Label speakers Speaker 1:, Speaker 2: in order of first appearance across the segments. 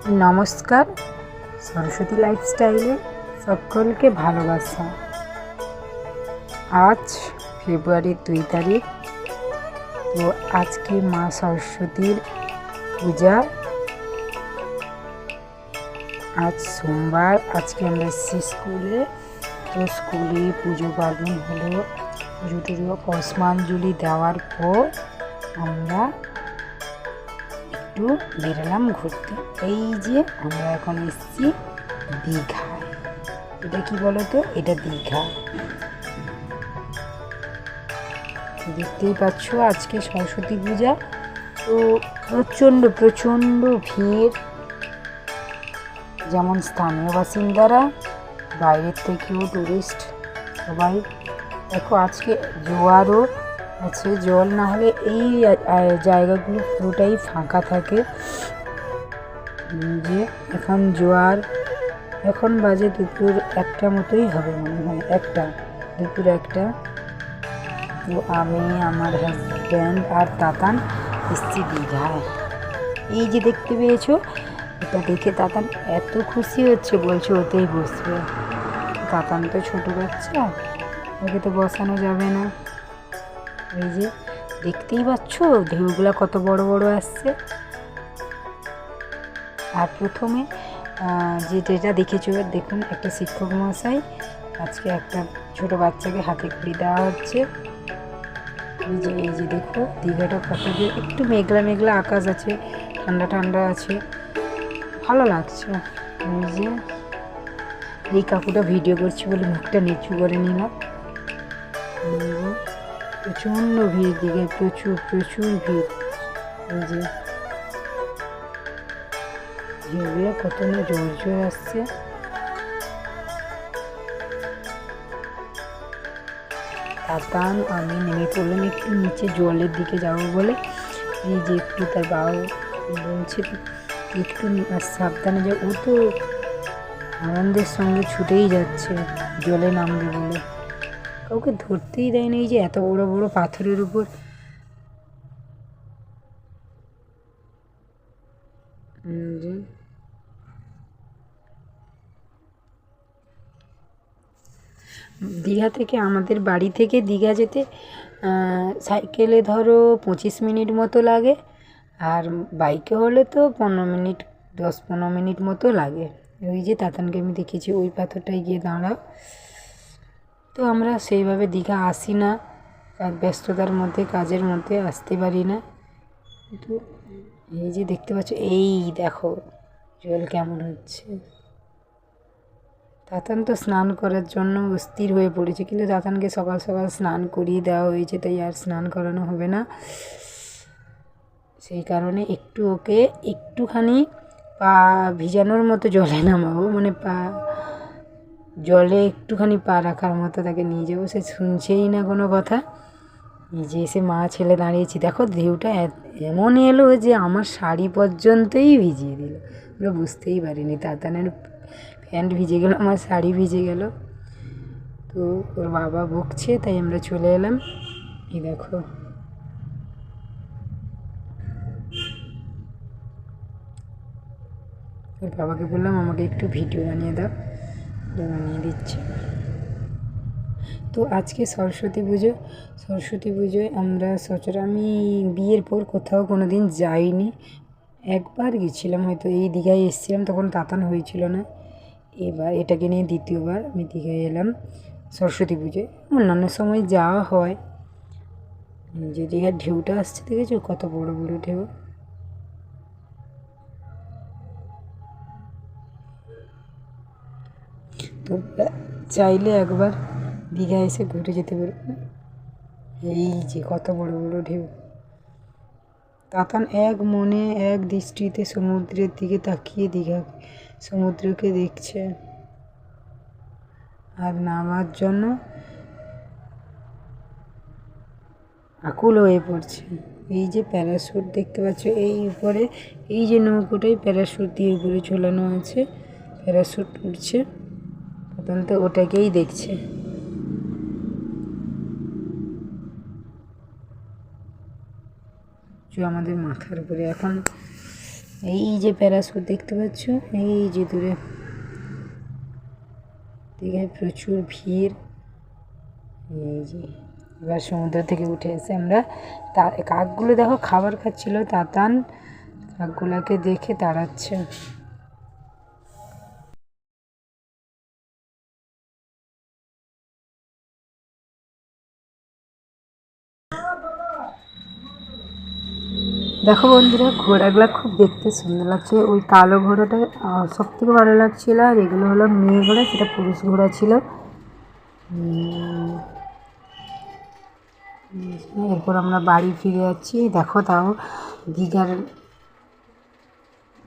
Speaker 1: নমস্কার, সরস্বতী লাইফস্টাইলে সকলকে ভালোবাসা। আজ ফেব্রুয়ারির 2 তারিখ। তো আজকে মা সরস্বতীর পূজা। আজ সোমবার। আজকে আমরা এসেছি স্কুলে। তো স্কুলে পুজো পার্বণ হলো, পুজো টুজো পুষ্পাঞ্জলি দেওয়ার পর আমরা একটু বেরোলাম ঘুরতে। এই যে আমরা এখন এসেছি দীঘায়। এটা কি বলো তো, এটা দীঘা। দেখতেই পাচ্ছ আজকে সরস্বতী পূজা। তো প্রচণ্ড ভিড়, যেমন স্থানীয় বাসিন্দারা, বাইরের থেকেও টুরিস্ট সবাই। দেখো আজকে জোয়ারও আছে, জল না হলে এই জায়গাগুলো পুরোটাই ফাঁকা থাকে। যে এখন জোয়ার, এখন বাজে দুপুর 1টা মতোই হবে মনে হয়, দুপুর 1টা। তো আমি, আমার হাজব্যান্ড আর তাতান এসছি দীঘায়। এই যে দেখতে পেয়েছো, এটা দেখে তাতান এত খুশি হচ্ছে, বলছে ওতেই বসবে। তাতান তো ছোটো বাচ্চা, ওকে তো বসানো যাবে না। এই যে দেখতেই পাচ্ছ ঢেউগুলা কত বড় বড় আসছে। আর প্রথমে যেটা দেখেছো, দেখুন একটা শিক্ষক মহাশয় আজকে একটা ছোট বাচ্চাকে হাতে খড়ি দেওয়া হচ্ছে। এই যে দেখো দীঘাটা কত, একটু মেঘলা মেঘলা আকাশ আছে, ঠান্ডা ঠান্ডা আছে, ভালো লাগছে। এই যে এই কাকুটা ভিডিও করছি বলে মুখটা নিচু করে নিলাম। প্রচণ্ড ভিড় দীঘায়, প্রচুর ভিড়। এই যে ঢেউগুলো কত না জোর আসছে। তাতান আমি নেমে পড়লাম একটু নিচে জলের দিকে যাবো বলে। এই যে একটু তার বাবা বলছে একটু সাবধানে যাও, ও তো আনন্দের সঙ্গে ছুটেই যাচ্ছে জলে নামবে বলে, কাউকে ধরতেই দেয় না। এই যে এত বড় বড় পাথরের উপর দীঘা থেকে, আমাদের বাড়ি থেকে দীঘা যেতে সাইকেলে ধরো 25 মিনিট মতো লাগে, আর বাইকে হলে তো 10-15 মিনিট মতো লাগে। ওই যে তাতানকে আমি দেখেছি ওই পাথরটায় গিয়ে দাঁড়াও। তো আমরা সেইভাবে দীঘা আসি না, ব্যস্ততার মধ্যে, কাজের মধ্যে আসতে পারি না। কিন্তু এই যে দেখতে পাচ্ছ, এই দেখো জল কেমন হচ্ছে। তাতান তো স্নান করার জন্য অস্থির হয়ে পড়েছে, কিন্তু তাতানকে সকাল সকাল স্নান করিয়ে দেওয়া হয়েছে, তাই আর স্নান করানো হবে না। সেই কারণে ওকে একটুখানি পা ভিজানোর মতো জলে নামাবো, মানে জলে একটুখানি পা রাখার মতো তাকে নিয়ে যাবো। সে শুনছেই না কোনো কথা। এই যে এসে মা ছেলে দাঁড়িয়েছি, দেখো ঢেউটা এমন এলো যে আমার শাড়ি পর্যন্তই ভিজিয়ে দিল, আমরা বুঝতেই পারিনি। তাতানের প্যান্ট ভিজে গেল, আমার শাড়ি ভিজে গেল। তো ওর বাবা বকছে, তাই আমরা চলে এলাম। এই দেখো ওর বাবাকে বললাম আমাকে একটু ভিডিও বানিয়ে দাও, বানিয়ে দিচ্ছে। তো আজকে সরস্বতী পুজোয় আমরা আমি বিয়ের পর কোথাও কোনো দিন যাইনি। একবার গেছিলাম হয়তো, এই দীঘায় এসেছিলাম, তখন তাতান হয়েছিল না। এবার এটাকে নিয়ে দ্বিতীয়বার আমি দীঘায় এলাম সরস্বতী পুজোয়। অন্যান্য সময় যাওয়া হয়। যে দীঘার ঢেউটা আসছে দেখেছো, কত বড় বড় ঢেউ। তো চাইলে একবার দীঘা এসে ঘুরে যেতে পারবে। এই যে কত বড় বড় ঢেউ। তাতান এক মনে এক দৃষ্টিতে সমুদ্রের দিকে তাকিয়ে সমুদ্রকে দেখছে, আর নামার জন্য আকুল হয়ে পড়ছে। এই যে প্যারাশুট দেখতে পাচ্ছ, এই উপরে এই যে নৌকোটাই প্যারাশুট দিয়ে উপরে ঝোলানো আছে, প্যারাশুট উঠছে। তাতান তো ওটাকেই দেখছে। আমাদের মাথার উপরে এখন এই যে প্যারাসুট দেখতে পাচ্ছ, এই যে দূরে দীঘায় প্রচুর ভিড়। এই যে এবার সমুদ্র থেকে উঠে এসে আমরা কাকগুলো দেখো খাবার খাচ্ছিল, তাতান কাকগুলোকে দেখে তাড়াচ্ছে। দেখো বন্ধুরা, ঘোড়াগুলো খুব দেখতে সুন্দর লাগছে। ওই কালো ঘোড়াটা সব থেকে ভালো লাগছিল, আর এগুলো হলো মেয়ে ঘোড়া, সেটা পুরুষ ঘোড়া ছিল। এরপর আমরা বাড়ি ফিরে যাচ্ছি। দেখো তাও দীঘার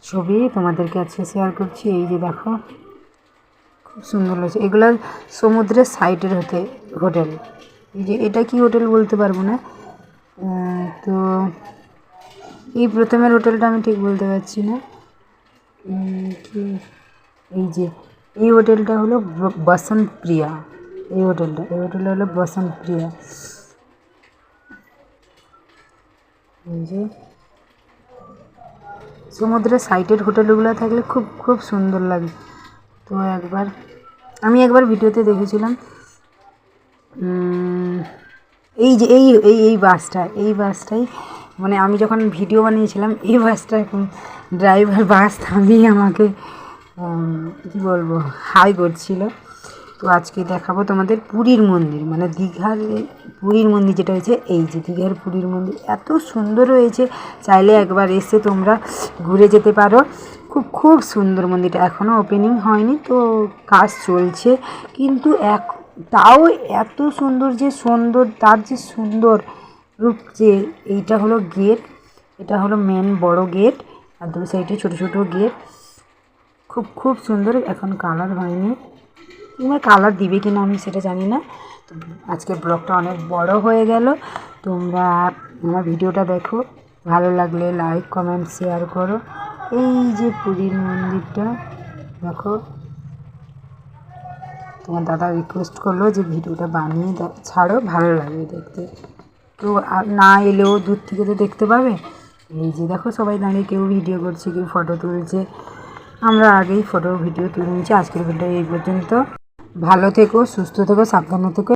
Speaker 1: ছবি তোমাদেরকে আজকে শেয়ার করছি। এই যে দেখো খুব সুন্দর লাগছে। এগুলো সমুদ্রের সাইডের হোটেল। এই যে এটা কি হোটেল বলতে পারবো না, তো এই প্রথমের হোটেলটা আমি ঠিক বলতে পারছি না কি। এই যে এই হোটেলটা হলো বসন্ত প্রিয়া। এই হোটেলটা হলো বসন্ত প্রিয়া। এই যে সমুদ্রের সাইডের হোটেলগুলো থাকলে খুব খুব সুন্দর লাগে। তো আমি একবার ভিডিওতে দেখেছিলাম, এই যে এই বাসটাই মানে আমি যখন ভিডিও বানিয়েছিলাম এই বাসটা এখন ড্রাইভার বাস থামিয়ে আমাকে কী বলবো হাই করছিল। তো আজকে দেখাবো তোমাদের পুরীর মন্দির, মানে দীঘার পুরীর মন্দির যেটা হয়েছে। এই যে দীঘার পুরীর মন্দির এত সুন্দর হয়েছে, চাইলে একবার এসে তোমরা ঘুরে যেতে পারো। খুব খুব সুন্দর মন্দিরটা, এখনও ওপেনিং হয়নি, তো কাজ চলছে, কিন্তু তাও এত সুন্দর, তার যে সুন্দর রূপ। যে এইটা হলো গেট, এটা হলো মেন বড় গেট, আর দুই সাইডে ছোট ছোট গেট। খুব খুব সুন্দর। এখন কালার হয়নি, কিংবা কালার দিবে কিনা আমি সেটা জানি না। তো আজকের ব্লগটা অনেক বড় হয়ে গেল। তোমরা আমার ভিডিওটা দেখো, ভালো লাগলে লাইক কমেন্ট শেয়ার করো। এই যে পুরীর মন্দিরটা দেখো, তোমার দাদা রিকোয়েস্ট করলো যে ভিডিওটা বানিয়ে ছাড়ো, ভালো লাগবে দেখতে। তো না এলেও দূর থেকে তো দেখতে পাবে। এই যে দেখো সবাই দাঁড়িয়ে, কেউ ভিডিও করছে, কেউ ফটো তুলছে। আমরা আগেই ফটো ভিডিও তুলে নিয়েছি। আজকের ভিডিও এই পর্যন্ত। ভালো থেকো, সুস্থ থেকো, সাবধানে থেকো।